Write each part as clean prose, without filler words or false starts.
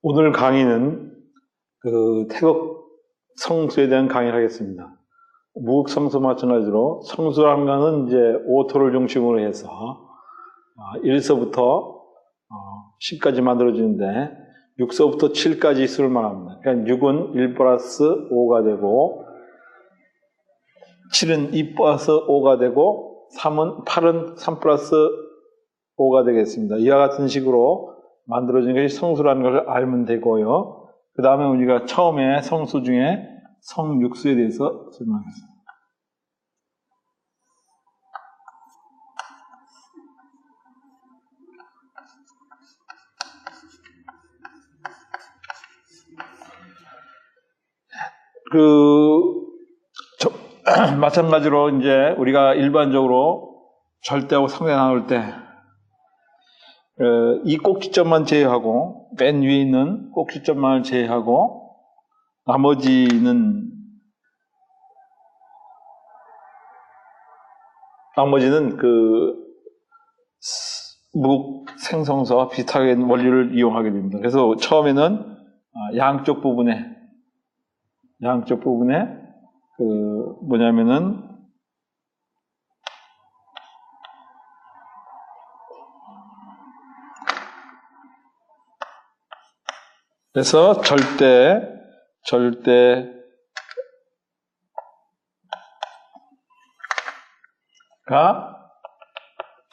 오늘 강의는 태극 성수에 대한 강의를 하겠습니다. 무극 성수 마찬가지로 성수란 것은 이제 오토를 중심으로 해서 1서부터 10까지 만들어지는데 6서부터 7까지 수를 말합니다. 그러니까 6은 1 플러스 5가 되고 7은 2 플러스 5가 되고 8은 3 플러스 5가 되겠습니다. 이와 같은 식으로 만들어진 것이 성수라는 것을 알면 되고요. 그 다음에 우리가 처음에 성수 중에 성육수에 대해서 설명하겠습니다. 마찬가지로 이제 우리가 일반적으로 절대하고 상대 나눌 때 이 꼭지점만 제외하고 맨 위에 있는 꼭지점만을 제외하고 나머지는 무생성서와 비슷하게 원리를 이용하게 됩니다. 그래서 처음에는 양쪽 부분에 그래서 절대가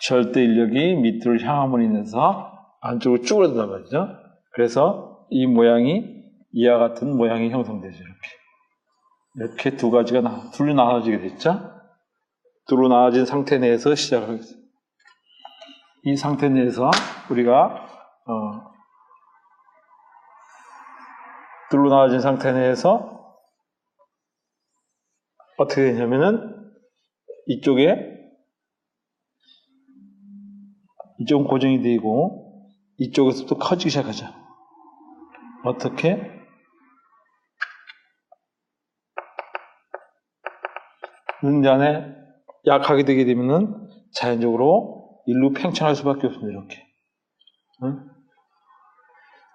절대 인력이 밑으로 향함으로 인해서 안쪽으로 쭈그러든단 말이죠. 그래서 이 모양이 이와 같은 모양이 형성되죠. 이렇게 두 가지가 둘로 나눠지게 됐죠. 둘로 나눠진 상태 내에서 시작하겠습니다. 이 상태 내에서 우리가 둘로 나눠진 상태 내에서 어떻게 되냐면은 이쪽은 고정이 되고 이쪽에서부터 커지기 시작하죠. 어떻게? 능지 약하게 되게 되면은 자연적으로 일로 팽창할 수밖에 없습니다. 이렇게.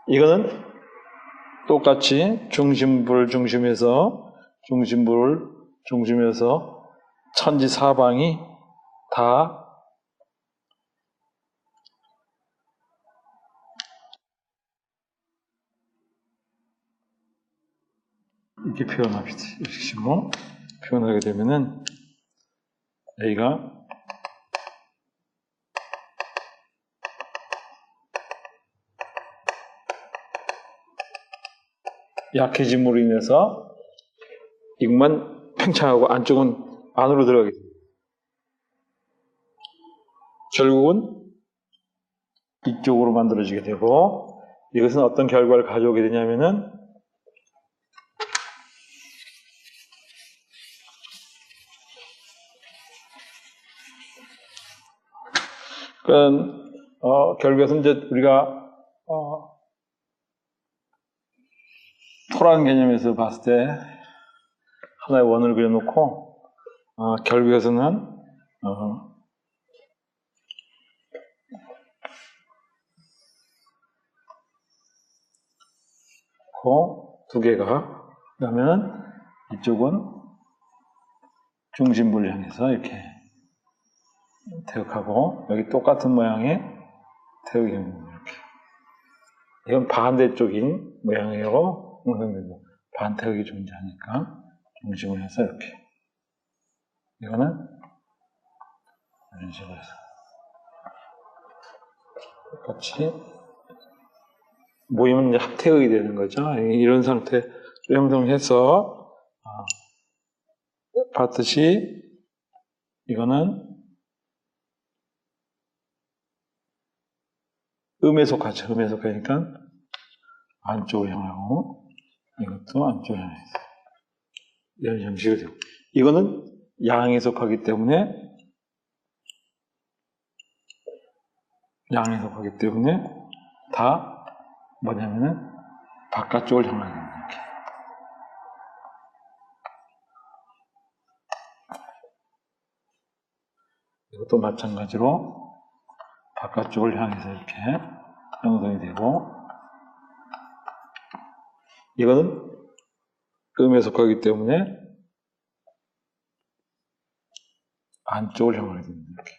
이거는 똑같이 중심부를 중심해서 천지사방이 다 이렇게 표현합시다. 이렇게 식으로 표현하게 되면은 A가 약해짐으로 인해서 이것만 팽창하고 안쪽은 안으로 들어가게 됩니다. 결국은 이쪽으로 만들어지게 되고 이것은 어떤 결과를 가져오게 되냐면은 결국에는 이제 우리가 토라는 개념에서 봤을 때 하나의 원을 그려놓고 결국에서는 두 개가 그러면 이쪽은 중심부를 향해서 이렇게 태극하고 여기 똑같은 모양의 태극이 이렇게 이건 반대쪽인 모양이고 반태극이 존재하니까 중심을 해서 이렇게 이거는 이런 식으로 해서 똑같이 모이면 이제 합태극이 되는 거죠. 이런 상태로 형성해서 봤듯이 이거는 음에 속하죠. 음에 속하니까 안쪽으로 향하고 이것도 안쪽으로 향해서 이런 형식이 되고 이거는 양에 속하기 때문에 다 뭐냐면은 바깥쪽을 향하게 됩니다. 이것도 마찬가지로 바깥쪽을 향해서 이렇게 형성이 되고 이거는 음에 속하기 때문에 안쪽을 향하게 됩니다. 이렇게.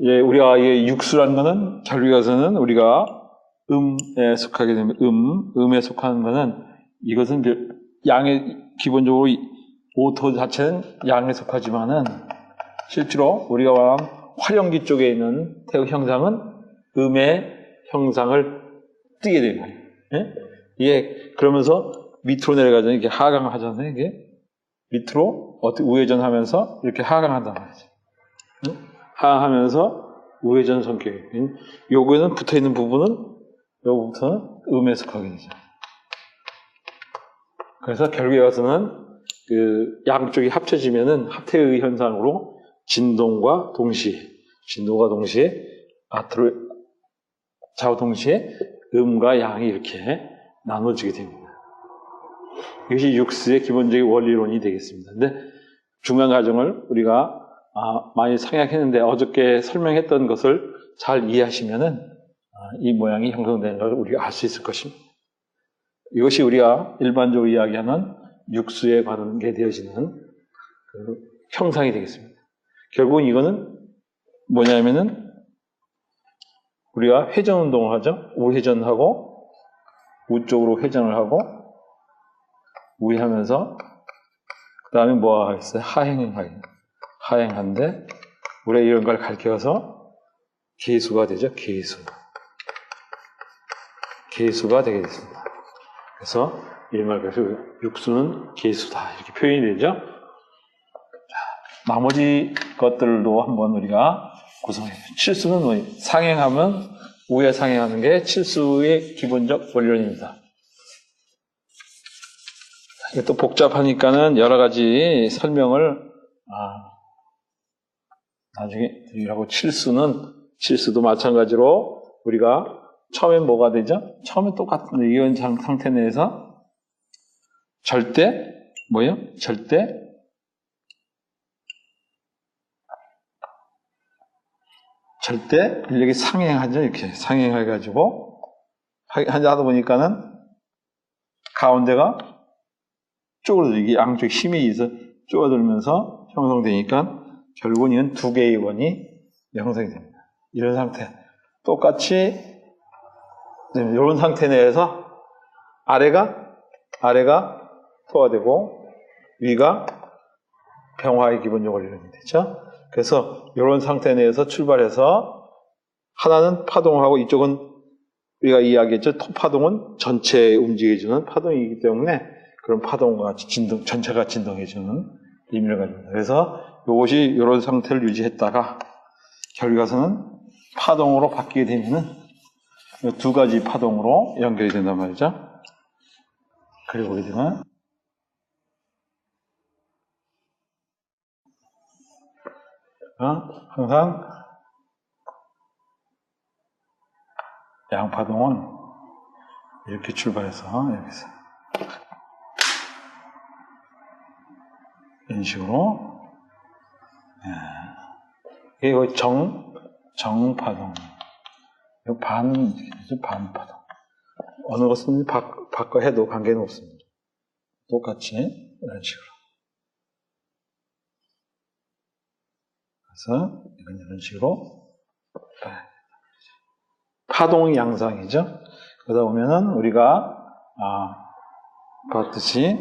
예, 우리가 육수라는 거는 결국에서는 우리가 음에 속하게 되면 음에 속하는 거는 이것은 양의 기본적으로 오토 자체는 양에 속하지만은 실제로 우리가 말한 활용기 쪽에 있는 태의 형상은 음의 형상을 띠게 되는 거예요. 예? 이게 그러면서 밑으로 내려가잖아요. 이게 하강하잖아요. 이게 밑으로 어떻게 우회전하면서 이렇게 하강한단 말이죠. 하강하면서 우회전 성격이. 요거에는 붙어 있는 부분은 요거부터는 음에 속하게 되죠. 그래서 결국에 가서는 그 양쪽이 합쳐지면은 합태의 현상으로 진동과 동시에 앞으로 좌우 동시에 음과 양이 이렇게 나눠지게 됩니다. 이것이 육수의 기본적인 원리론이 되겠습니다. 근데 중간 과정을 우리가 많이 생략했는데 어저께 설명했던 것을 잘 이해하시면은 이 모양이 형성되는 걸 우리가 알 수 있을 것입니다. 이것이 우리가 일반적으로 이야기하는 육수에 관계되어지는 그 형상이 되겠습니다. 결국은 이거는 뭐냐면은 우리가 회전 운동을 하죠. 우회전하고 우쪽으로 회전을 하고 우회하면서 그 다음에 뭐 하겠어요? 하행한데 우리가 이런 걸 가르쳐서 계수가 되죠. 계수가 되게 됐습니다. 그래서 이말 그래서 육수는 계수다 이렇게 표현이 되죠. 나머지 것들도 한번 우리가 구성해요. 칠수는 뭐 상행하면 우에 상행하는 게 칠수의 기본적 원론입니다. 이게 또 복잡하니까는 여러 가지 설명을 나중에 드리라고. 칠수도 마찬가지로 우리가 처음엔 뭐가 되죠? 처음엔 똑같은데 이런 상태 내에서 절대 인력이 상행하죠. 이렇게 상행해가지고 하다 보니까는 가운데가 쪼그러들고 이게 양쪽 힘이 있어 쪼그러들면서 형성되니까 결국은 이건 두 개의 원이 형성이 됩니다. 이런 상태. 똑같이 이런 상태 내에서 아래가 토가 되고 위가 병화의 기본적 원리론이 되죠. 그래서 이런 상태 내에서 출발해서 하나는 파동하고 이쪽은 우리가 이야기했죠. 토파동은 전체에 움직여주는 파동이기 때문에 그런 파동과 같이 전체가 진동해주는 의미를 가집니다. 그래서 이것이 이런 상태를 유지했다가 결과서는 파동으로 바뀌게 되면은 두 가지 파동으로 연결이 된단 말이죠. 그리고 보게 되면 항상 양파동은 이렇게 출발해서 여기서 이런 식으로 이게 정파동 반파동 어느 것은 바꿔 해도 관계는 없습니다. 똑같이 이런 식으로 그래서 이건 이런 식으로 파동 양상이죠. 그러다 보면은 우리가 봤듯이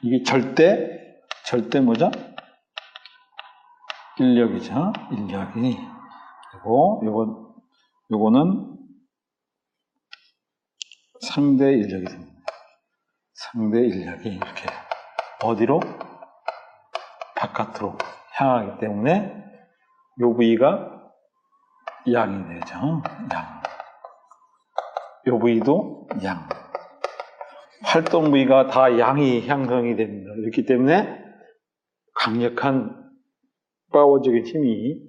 이게 절대 뭐죠? 인력이죠. 인력이. 그리고 요거는 상대 인력이 됩니다. 상대 인력이 이렇게 어디로? 바깥으로 향하기 때문에 요 부위가 양이 되죠. 양. 요 부위도 양. 활동 부위가 다 양이 형성이 됩니다. 그렇기 때문에 강력한 파워적인 힘이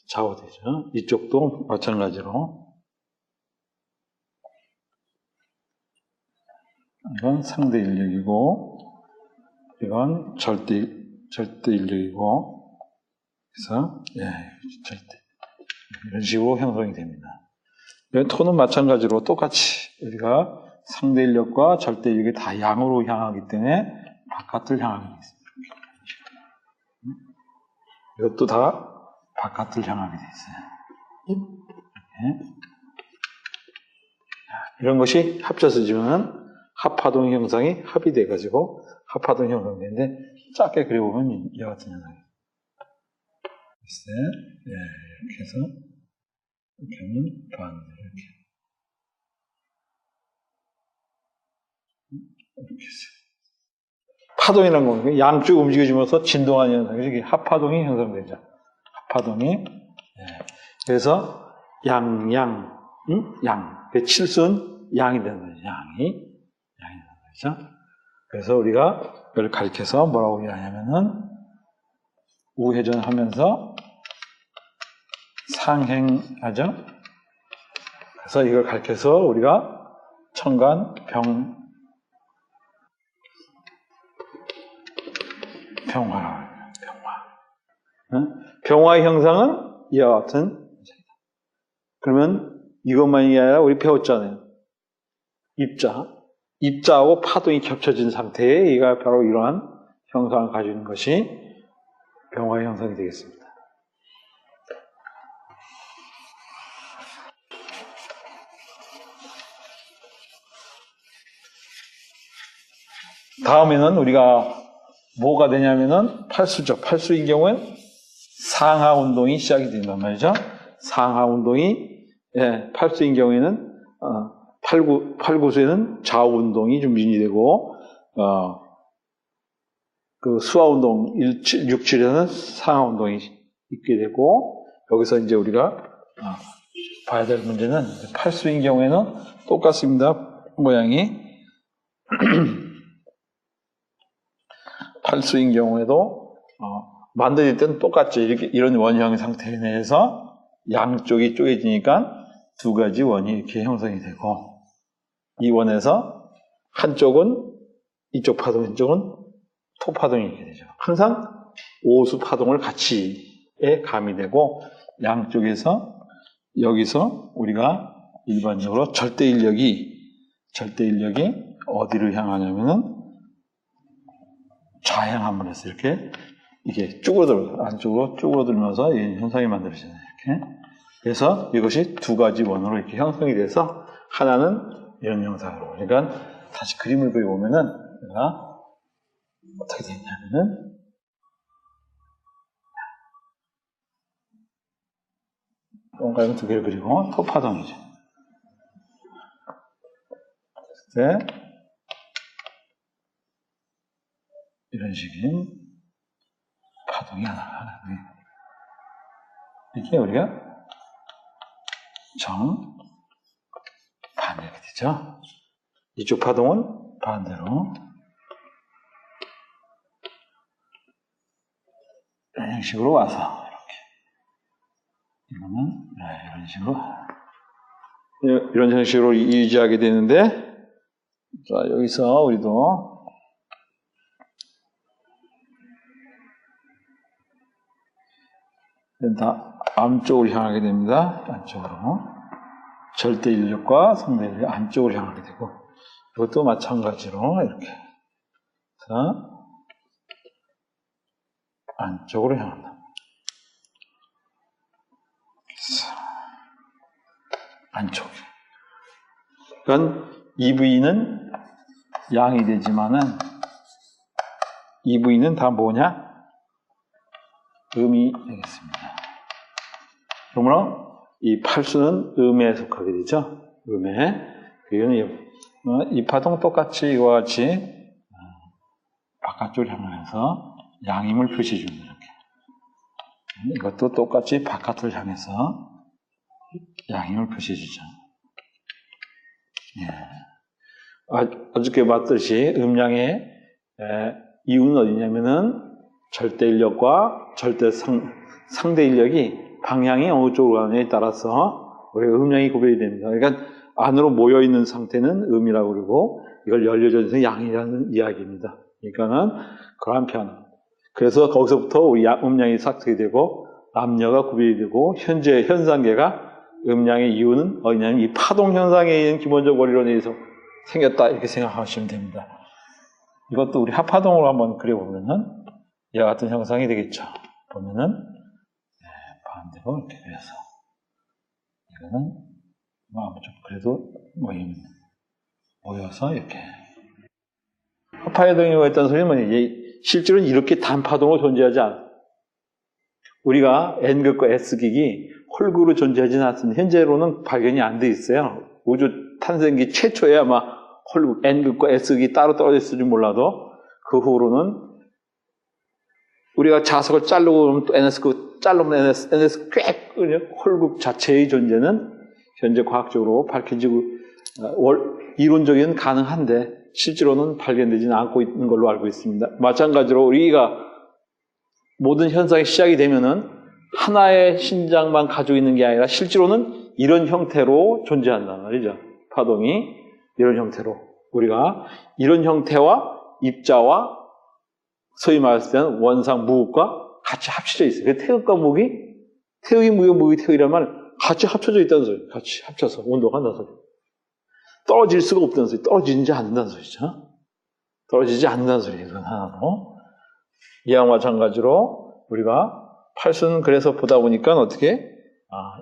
좌우되죠. 이쪽도 마찬가지로. 이건 상대 인력이고, 이건 절대 인력이고, 그래서, 절대. 이런 식으로 형성이 됩니다. 토는 마찬가지로 똑같이 우리가 상대 인력과 절대 인력이 다 양으로 향하기 때문에 바깥을 향하게 되어 있습니다. 이것도 다 바깥을 향하게 되어 있어요. 이런 것이 합쳐서 지면 합파동 형상이 합이 돼가지고 합파동 형성이 되는데 작게 그려보면 이와 같은 형상이 있어요. 이렇게 해서 이렇게 하면 반대로 이렇게 있어요. 파동이라는 건 양쪽 움직여지면서 진동하는 현상이 이게 합파동이 형성되죠. 합파동이. 그래서 양. 칠순 양이 되는 거죠. 양이 되는 거죠. 그래서 우리가 이걸 가리켜서 뭐라고 얘기하냐면은 우회전하면서 상행하죠. 그래서 이걸 가리켜서 우리가 천간 병화. 병화의 형상은 이와 같은. 그러면 이것만이 아니라 우리 배웠잖아요. 입자하고 파동이 겹쳐진 상태에 얘가 바로 이러한 형상을 가지고 있는 것이 병화의 형상이 되겠습니다. 다음에는 우리가 뭐가 되냐면은 팔수죠. 팔수인 경우엔 상하 운동이 시작이 된단 말이죠. 상하 운동이, 팔수인 경우에는, 팔구수에는 좌우 운동이 좀 유지되고, 그 수하 운동 6, 7에는 상하 운동이 있게 되고, 여기서 이제 우리가 봐야 될 문제는 팔수인 경우에는 똑같습니다. 모양이. 팔수인 경우에도 만들어질 때는 똑같죠. 이런 원형 상태 내에서 양쪽이 쪼개지니까 두 가지 원이 이렇게 형성이 되고, 이 원에서 한쪽은 이쪽 파동, 한쪽은 토파동이 이렇게 되죠. 항상 오수 파동을 같이 가미되고, 양쪽에서 여기서 우리가 일반적으로 절대 인력이 어디를 향하냐면은 좌향함을 해서 이게 쭈그러들어서 안쪽으로 쭈그러들면서 이 현상이 만들어지잖아요. 이렇게. 그래서 이것이 두 가지 원으로 이렇게 형성이 돼서 하나는 이런 형상으로. 그러니까 다시 그림을 그려보면은 내가 어떻게 되냐면은 동그라미 두 개를 그리고 토파동이죠. 이런 식인 파동이 하나가 이게 우리가 반대가 되죠. 이쪽 파동은 반대로 이런 형식으로 와서 이렇게 이거는 이런 식으로 이런 형식으로 유지하게 되는데, 자 여기서 우리도 다 안쪽으로 향하게 됩니다. 안쪽으로. 절대 인력과 상대 인력이 안쪽으로 향하게 되고, 이것도 마찬가지로 이렇게. 자, 안쪽으로 향한다. 안쪽. 그러니까 EV는 양이 되지만은, EV는 다 뭐냐? 음이 되겠습니다. 그러므로 이 팔수는 음에 속하게 되죠. 음에. 이거는 이 파동 똑같이 이와 같이 바깥쪽을 향해서 양임을 표시해줍니다. 이렇게. 이것도 똑같이 바깥을 향해서 양임을 표시해주죠. 어저께 봤듯이 음양의 이유는 어디냐면은 절대 인력과 상대 인력이 방향이 어느 쪽으로 가느냐에 따라서 우리가 음량이 구별이 됩니다. 그러니까 안으로 모여있는 상태는 음이라고 그러고, 이걸 연료전선의 양이라는 이야기입니다. 그러니까는 그러한 변화. 그래서 거기서부터 우리 음량이 삭제가 되고 남녀가 구별이 되고 현재 현상계가 음량의 이유는 어디냐면 이 파동 현상에 있는 기본적 원리론에 의해서 생겼다 이렇게 생각하시면 됩니다. 이것도 우리 합파동으로 한번 그려보면은 이와 같은 형상이 되겠죠. 보면은 반대로 이렇게 그려서 이거는 좀 그래도 모여서 이렇게 합파동이 있다는 소리는 뭐냐? 실제로는 이렇게 단파동으로 존재하지 않아요. 우리가 N극과 S극이 홀극으로 존재하지는 않습니다. 현재로는 발견이 안 돼 있어요. 우주 탄생기 최초에 아마 홀극, N극과 S극이 따로 떨어져 있을지 몰라도 그 후로는 우리가 자석을 자르고 그러면 또 NS극 자르면 NS 꽤 홀극 자체의 존재는 현재 과학적으로 밝혀지고 이론적인 가능한데 실제로는 발견되지는 않고 있는 걸로 알고 있습니다. 마찬가지로 우리가 모든 현상이 시작이 되면은 하나의 신장만 가지고 있는 게 아니라 실제로는 이런 형태로 존재한단 말이죠. 파동이 이런 형태로 우리가 이런 형태와 입자와 소위 말했을 때는 원상 무극과 같이 합쳐져 있어요. 그 태극과 무기, 태극이 무기, 무기 태극이란 말은 같이 합쳐져 있다는 소리. 같이 합쳐서 운동한다는 소리. 떨어질 수가 없다는 소리. 떨어지지 않는다는 소리죠. 떨어지지 않는다는 소리. 이건 하나로. 이와 마찬가지로 우리가 팔순 그래서 보다 보니까 어떻게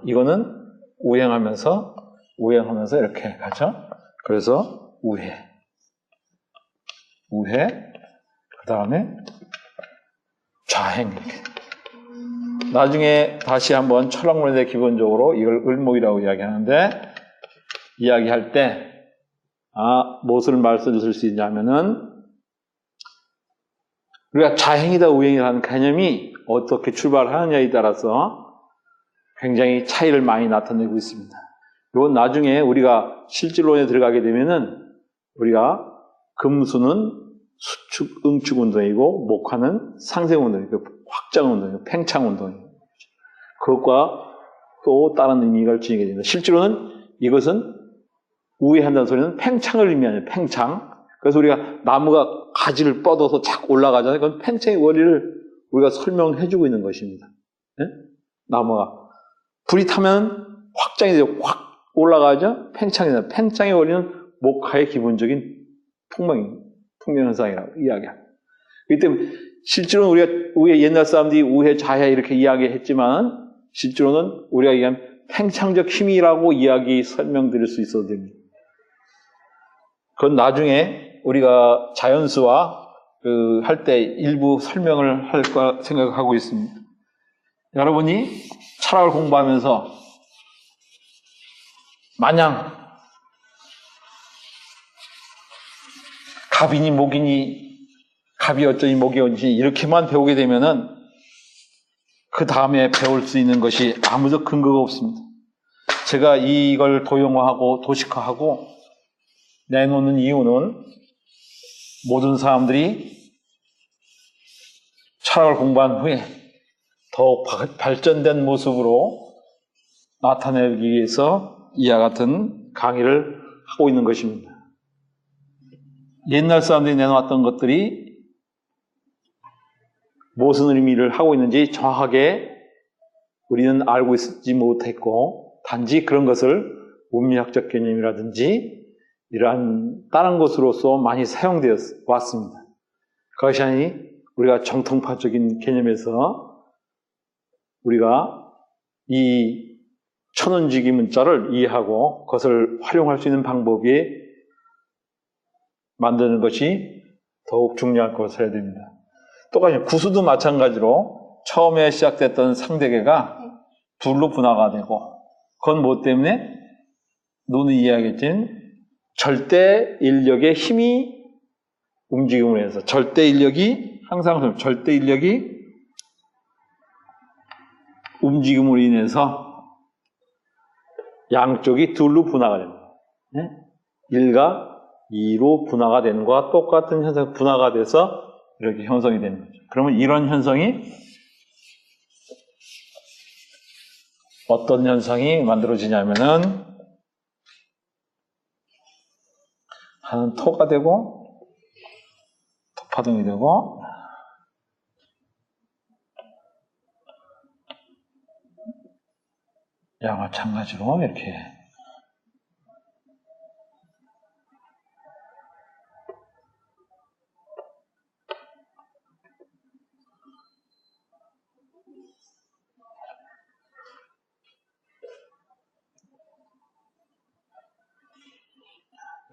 이거는 우행하면서 이렇게 가죠. 그래서 우회 그 다음에 좌행 이렇게. 나중에 다시 한번 철학론에 대해 기본적으로 이걸 을목이라고 이야기할 때 무엇을 말씀드릴 수 있냐면은 우리가 좌행이다 우행이라는 개념이 어떻게 출발하느냐에 따라서 굉장히 차이를 많이 나타내고 있습니다. 이건 나중에 우리가 실질론에 들어가게 되면은 우리가 금수는 수축, 응축 운동이고 목화는 상생 운동이고 확장 운동이고 팽창 운동이고 그것과 또 다른 의미가 지니게 됩니다. 실제로는 이것은 우회한다는 소리는 팽창을 의미하는 팽창. 그래서 우리가 나무가 가지를 뻗어서 자꾸 올라가잖아요. 그건 팽창의 원리를 우리가 설명해주고 있는 것입니다. 네? 나무가 불이 타면 확장이 되고 확 올라가죠. 팽창이 돼요. 팽창의 원리는 목화의 기본적인 풍명 현상이라고 이야기합니다. 그렇기 때문에 실제로는 우리가 옛날 사람들이 우회, 자해 이렇게 이야기했지만 실제로는 우리가 얘기한 팽창적 힘이라고 설명드릴 수 있어도 됩니다. 그건 나중에 우리가 자연수와 할 때 일부 설명을 할까 생각하고 있습니다. 여러분이 철학을 공부하면서 마냥 갑이니 목이니 갑이 어쩌니 목이 어쩌니 이렇게만 배우게 되면은 그 다음에 배울 수 있는 것이 아무도 근거가 없습니다. 제가 이걸 도용화하고 도식화하고 내놓는 이유는 모든 사람들이 철학을 공부한 후에 더욱 발전된 모습으로 나타내기 위해서 이와 같은 강의를 하고 있는 것입니다. 옛날 사람들이 내놓았던 것들이 무슨 의미를 하고 있는지 정확하게 우리는 알고 있지 못했고 단지 그런 것을 문미학적 개념이라든지 이러한 다른 것으로서 많이 사용되어 왔습니다. 그것이 아니 우리가 정통파적인 개념에서 우리가 이 천원지기 문자를 이해하고 그것을 활용할 수 있는 방법이 만드는 것이 더욱 중요할 것을 해야 됩니다. 똑같이 구수도 마찬가지로 처음에 시작됐던 상대계가 둘로 분화가 되고 그건 뭐 때문에? 눈이 이해하겠지만 절대 인력의 힘이 움직임을 해서 절대 인력이 항상 절대 인력이 움직임으로 인해서 양쪽이 둘로 분화가 됩니다. 1과 2로 분화가 되는 것과 똑같은 현상 분화가 돼서 이렇게 형성이 되는 거죠. 그러면 이런 현상이 어떤 현상이 만들어지냐면은 하는 토가 되고, 토파동이 되고, 야, 마찬가지로 이렇게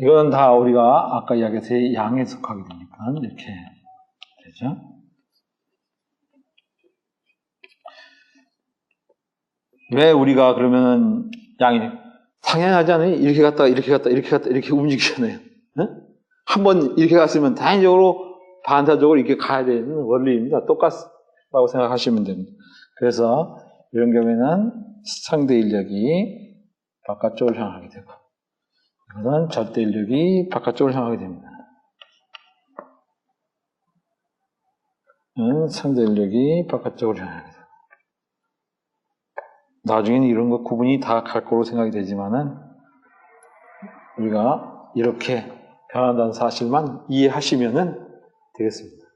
이거는 다 우리가 아까 이야기했듯이 양에 속하게 되니까 이렇게 되죠. 왜 우리가 그러면은 양이 당연하지 않아요? 이렇게 갔다가 이렇게 갔다 이렇게 갔다 이렇게 움직이잖아요. 한번 이렇게 갔으면 당연적으로 반사적으로 이렇게 가야 되는 원리입니다. 똑같다고 생각하시면 됩니다. 그래서 이런 경우에는 상대 인력이 바깥쪽을 향하게 되고 이거는 절대 인력이 바깥쪽을 향하게 됩니다. 상대 인력이 바깥쪽을 향하게 되고 나중에는 이런 거 구분이 다 갈 거로 생각이 되지만은 우리가 이렇게 변한다는 사실만 이해하시면은 되겠습니다.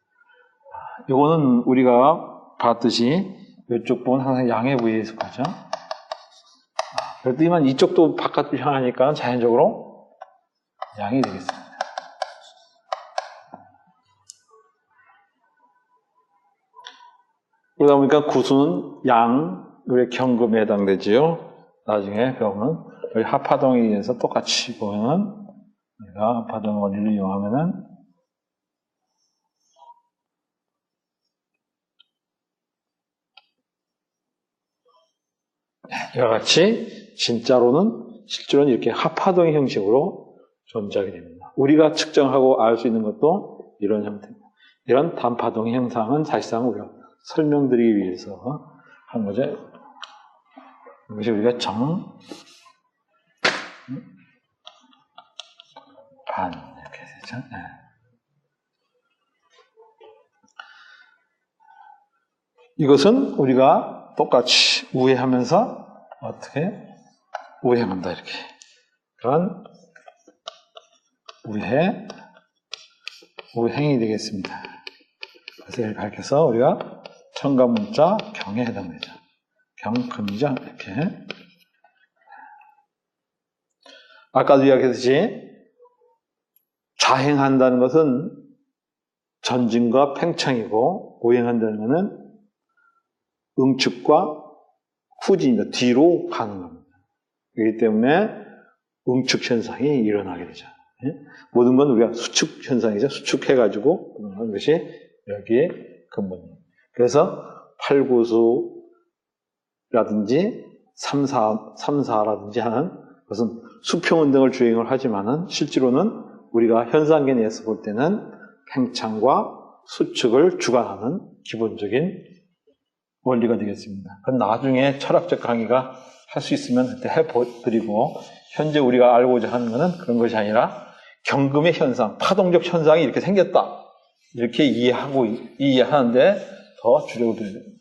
이거는 우리가 봤듯이 이쪽 부분 항상 양의 부위에 속하죠. 그렇지만 이쪽도 바깥을 향하니까 자연적으로 양이 되겠습니다. 그러다 보니까 구수는 양의 경금에 해당되지요. 나중에 배우면 여기 합파동에 의해서 똑같이 보면은 우리가 합파동 원리를 이용하면은 이와 같이 실제로는 이렇게 합파동의 형식으로 존재하게 됩니다. 우리가 측정하고 알 수 있는 것도 이런 형태입니다. 이런 단파동의 형상은 사실상 우리가 설명드리기 위해서 한 거죠. 이것이 우리가 반 이렇게 되죠. 네. 이것은 우리가 똑같이 우회하면서 어떻게 우회한다 이렇게 그런 우회행이 되겠습니다. 그래서 이렇게 가르쳐서 우리가 첨가문자 경에 해당되죠. 경금이죠. 이렇게 아까도 이야기했듯이 좌행한다는 것은 전진과 팽창이고 우행한다는 것은 응축과 후진입니다. 뒤로 가는 겁니다. 그렇기 때문에 응축 현상이 일어나게 되죠. 모든 건 우리가 수축 현상이죠. 수축해가지고 하는 것이 여기에 근본입니다. 그래서 8구수라든지 3사라든지 하는 것은 수평 운동을 주행을 하지만은 실제로는 우리가 현상계 내에서 볼 때는 팽창과 수축을 주관하는 기본적인 원리가 되겠습니다. 그건 나중에 철학적 강의가 할 수 있으면 그때 해드리고 현재 우리가 알고자 하는 것은 그런 것이 아니라 경금의 현상, 파동적 현상이 이렇게 생겼다. 이렇게 이해하는데 더 주력을 드려야 됩니다.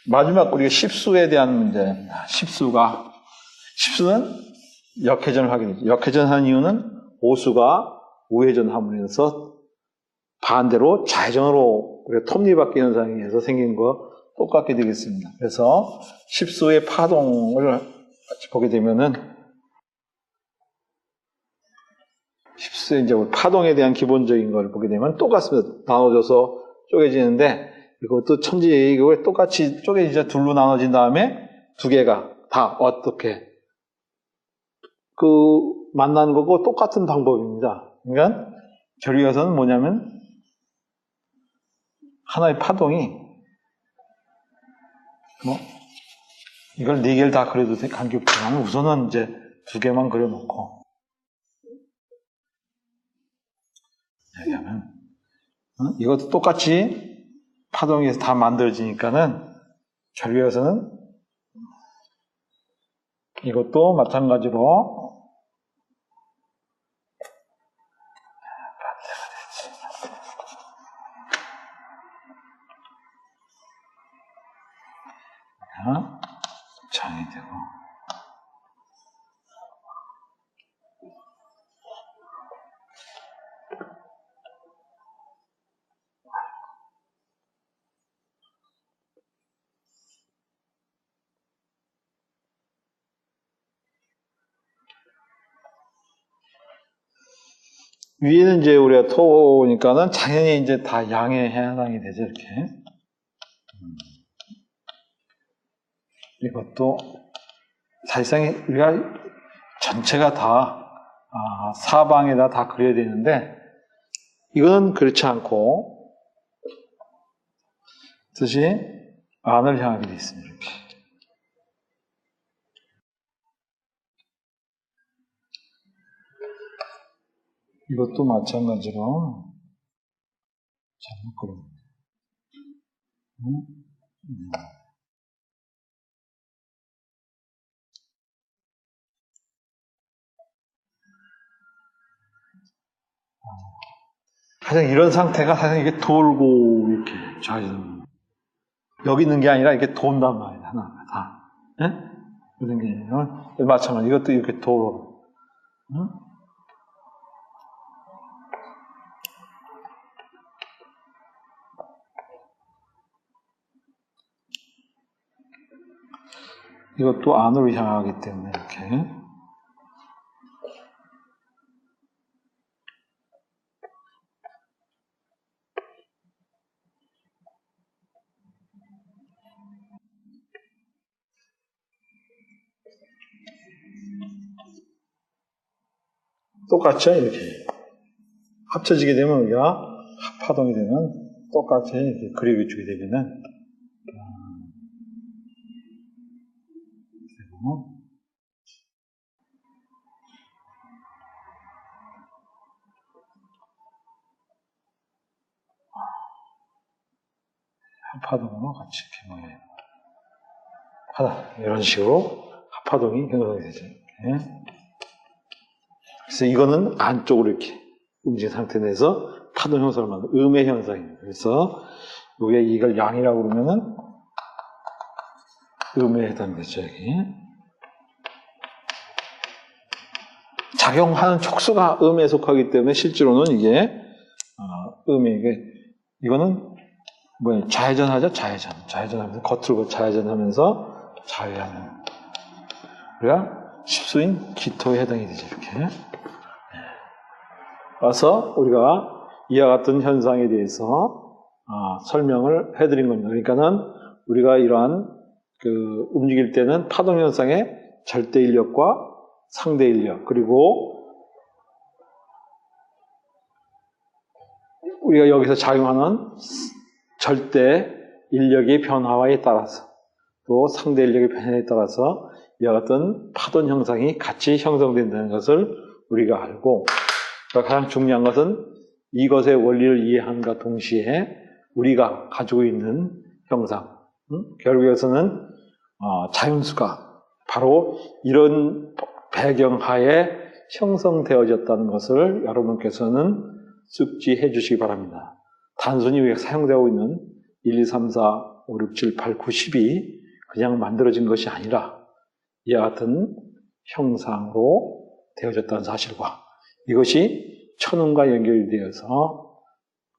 마지막 우리가 십수에 대한 문제입니다. 십수는 역회전을 하게 되죠. 역회전하는 이유는 오수가 우회전함으로써 반대로 좌회전으로 우리가 톱니바퀴 현상에 의해서 생긴 거 똑같게 되겠습니다. 그래서 십수의 파동을 같이 보게 되면은 십수의 이제 파동에 대한 기본적인 걸 보게 되면 똑같습니다. 나눠져서 쪼개지는데 이것도 천지이고 똑같이 쪼개지자 둘로 나눠진 다음에 두 개가 다 어떻게 만나는 거고 똑같은 방법입니다. 그러니까 결의에서는 뭐냐면 하나의 파동이 이걸 네 개를 다 그려도 관계없지만 우선은 이제 두 개만 그려놓고 얘기하면 이것도 똑같이 파동에서 다 만들어지니까는 결의에서는 이것도 마찬가지로 장이 되고 위에는 이제 우리가 토니까는 당연히 이제 다 양의 해당이 되죠, 이렇게. 이것도 사실상 우리가 전체가 다 사방에다 다 그려야 되는데 이건 그렇지 않고 뜻이 안을 향하게 되어 있습니다. 이렇게. 이것도 마찬가지로 잘못 그립니다. 가장 이런 상태가 사실 이게 돌고 이렇게 좌회전 여기 있는 게 아니라 이렇게 돈단 말이야 하나 다. 예? 이런 게 마찬가지 이것도 이렇게 돌어. 응? 이것도 안으로 향하기 때문에 이렇게. 똑같죠? 이렇게. 합쳐지게 되면 우리가 합파동이 되면 똑같이 이렇게 그려주게 되면은 합파동으로 같이 이렇게 모여요. 이런 식으로 합파동이 형성이 되죠. 이렇게. 그래서 이거는 안쪽으로 이렇게 움직인 상태 내서 파동 형성을 만든 음의 현상이에요. 그래서 우리가 이걸 양이라고 그러면은 음에 해당되죠. 여기. 작용하는 촉수가 음에 속하기 때문에 실제로는 이게 이거는 뭐예요? 좌회전하죠? 좌회전하면서 겉으로 좌회전하면서 좌회하는 우리가 십수인 기토에 해당이 되죠. 이렇게. 그래서 우리가 이와 같은 현상에 대해서 설명을 해드린 겁니다. 그러니까는 우리가 이러한 움직일 때는 파동 현상의 절대 인력과 상대 인력 그리고 우리가 여기서 작용하는 절대 인력의 변화에 따라서 또 상대 인력의 변화에 따라서 이와 같은 파동 형상이 같이 형성된다는 것을 우리가 알고 가장 중요한 것은 이것의 원리를 이해함과 동시에 우리가 가지고 있는 형상 결국에서는 자연수가 바로 이런 배경하에 형성되어졌다는 것을 여러분께서는 숙지해 주시기 바랍니다. 단순히 우리가 사용되고 있는 1, 2, 3, 4, 5, 6, 7, 8, 9, 10이 그냥 만들어진 것이 아니라 이와 같은 형상으로 되어졌다는 사실과 이것이 천운과 연결이 되어서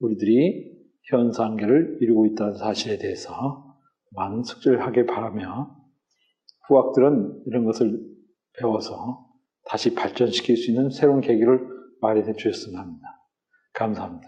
우리들이 현상계를 이루고 있다는 사실에 대해서 많은 숙지를 하길 바라며 후학들은 이런 것을 배워서 다시 발전시킬 수 있는 새로운 계기를 마련해 주셨으면 합니다. 감사합니다.